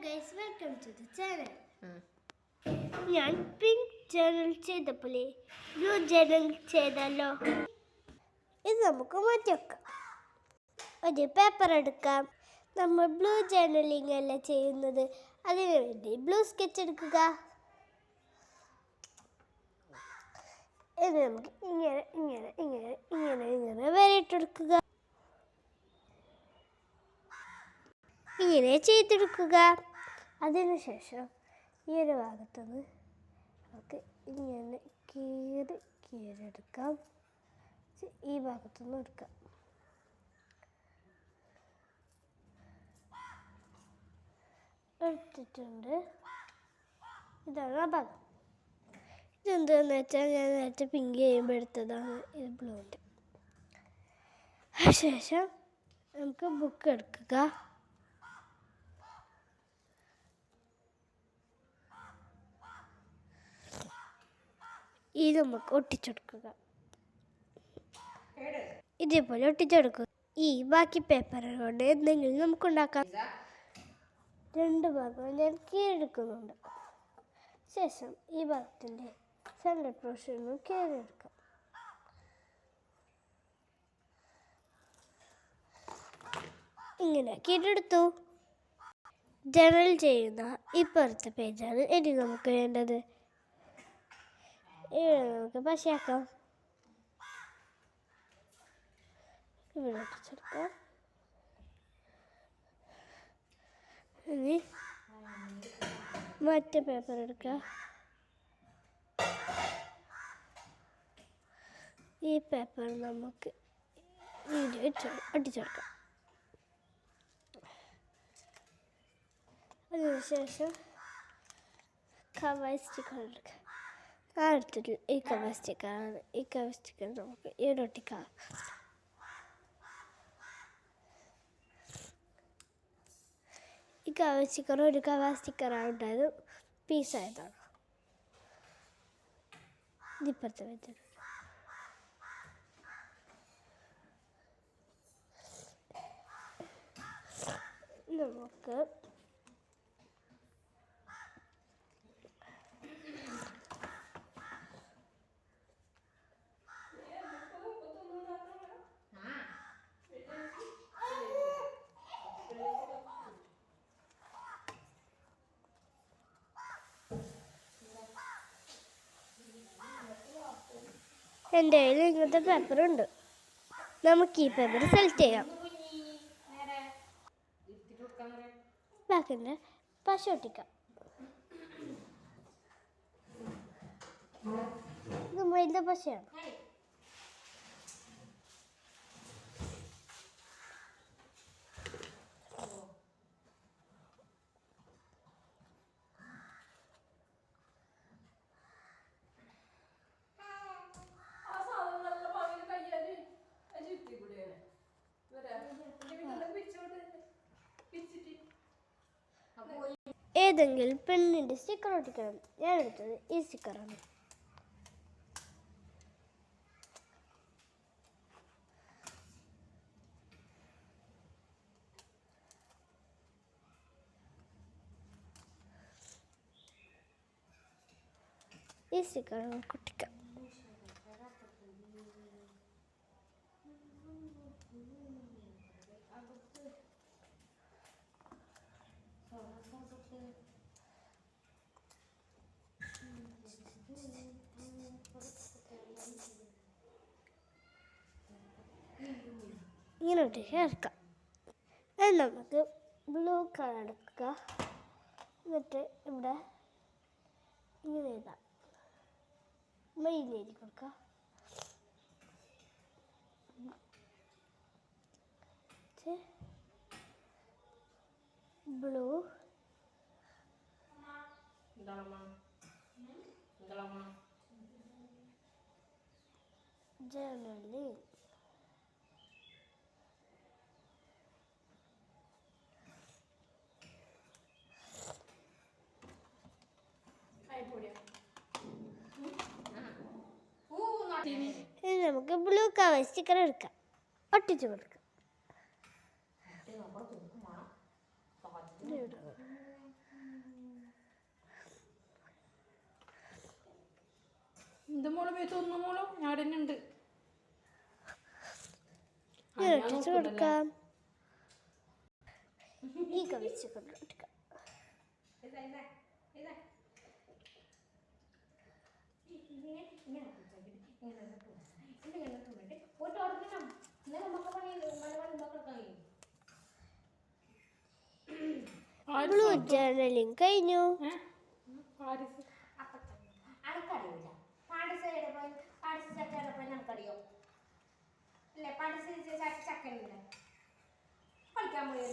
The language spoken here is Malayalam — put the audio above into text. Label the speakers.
Speaker 1: Guys, welcome to the channel. ഞാൻ പിങ്ക് ജേർണൽ ചെയ്തപ്പോലെ ബ്ലൂ ജേർണൽ ചെയ്തല്ലോ. ഇത് നമുക്ക് മാറ്റി വെക്കാം. ഒരു പേപ്പർ എടുക്കാം. നമ്മൾ ബ്ലൂ ജേർണലിംഗ് അല്ല ചെയ്യുന്നത്, അതിനു വേണ്ടി ബ്ലൂ സ്കെച്ച് എടുക്കുക. ഇത് നമുക്ക് ഇങ്ങനെ ഇങ്ങനെ ഇങ്ങനെ ഇങ്ങനെ ഇങ്ങനെ വരയിട്ടെടുക്കുക. ഇങ്ങനെ ചെയ്തെടുക്കുക. അതിനുശേഷം ഈ ഒരു ഭാഗത്തുനിന്ന് നമുക്ക് ഇങ്ങനെ കീറെടുക്കാം. ഈ ഭാഗത്തുനിന്ന് എടുക്കാം. എടുത്തിട്ടുണ്ട്. ഇതാണ് ആ ഭാഗം. ഇതെന്താണെന്ന് വെച്ചാൽ ഞാൻ നേരത്തെ പിങ്ക് ചെയ്യുമ്പോൾ എടുത്തതാണ്. ഇത് ബ്ലൂവിൻ്റെ. അതിനുശേഷം നമുക്ക് ബുക്ക് എടുക്കുക. ഇത് നമുക്ക് ഒട്ടിച്ചെടുക്കുക. ഇതേപോലെ ഒട്ടിച്ചെടുക്കുക. ഈ ബാക്കി പേപ്പർ കൊണ്ട് എന്തെങ്കിലും നമുക്കുണ്ടാക്കാം. രണ്ട് ഭാഗവും ഞാൻ കീഴെടുക്കുന്നുണ്ട്. ശേഷം ഈ ഭാഗത്തിൻ്റെ സെൻറ്റർ പോർഷനും കീഴെടുക്കാം. ഇങ്ങനെ കീഴെടുത്തു. ജേർണൽ ചെയ്യുന്ന ഇപ്പുറത്തെ പേജാണ് ഇനി നമുക്ക് വേണ്ടത്. ഇവിടെ നമുക്ക് പശയാക്കാം. ഇവിടെ ഒട്ടിച്ചെടുക്കാം. ഇനി മറ്റേ പേപ്പർ എടുക്കുക. ഈ പേപ്പർ നമുക്ക് ഒട്ടിച്ചെടുക്കാം. അതിനുശേഷം കവർ സ്റ്റിക്കർ എടുക്കുക. അടുത്തിട്ട് ഈ കവർ സ്റ്റിക്കറാണ്. ഈ കവർ സ്റ്റിക്കർ നമുക്ക് ഇവിടെ ഒട്ടിക്കാം. ഈ കവർ സ്റ്റിക്കർ ഒരു കവർ സ്റ്റിക്കറാണ് ഉണ്ടായത്, പീസായതാണ്. ഇതിപ്പുറത്തെ വെച്ചിട്ടുണ്ട്. നമുക്ക് എൻ്റെ കയ്യിൽ ഇങ്ങനത്തെ പേപ്പറുണ്ട്. നമുക്ക് ഈ പേപ്പർ സെലക്ട് ചെയ്യാം. ബാക്കിൻ്റെ പശ ഒട്ടിക്കാം. ഇത് മൈദ പശയാണ്. ഏതെങ്കിലും പെണ്ണിൻ്റെ സ്റ്റിക്കർ ഒട്ടിക്കണം. ഞാൻ എടുത്തത് ഈ സ്റ്റിക്കറാണ്. ഈ സ്റ്റിക്കർ നമുക്ക് ഒട്ടിക്കാം. ഇങ്ങനെ ഒട്ടിച്ച് ചേർക്കാം. നമുക്ക് ബ്ലൂ കളർ എടുക്കുക. എന്നിട്ട് ഇവിടെ ഇങ്ങനെ എഴുതാം. മെയിൽ എഴുതി കൊടുക്കുക. Blue journaling. ഇനി നമുക്ക് ബ്ലൂ കവർ സ്റ്റിക്കർ എടുക്കാം. ഒട്ടിച്ചു കൊടുക്കാം.
Speaker 2: എന്ത് മോള് പോയി തോന്നുന്നു മോളോ ഞാൻ അവിടെ തന്നെ ഉണ്ട്
Speaker 1: ഇട്ടിച്ച് കൊടുക്കാം. ഈ കവിച്ച് കൊടുക്കാം. ബ്ലൂ ജേർണലിംഗ് കഴിഞ്ഞു.
Speaker 3: അനക്കറിയില്ല പാടിസ് ചക്കയുടെ നമുക്കറിയോ അല്ലേ? പാടിസ് ചക്കനില്ല കളിക്കാൻ പോയി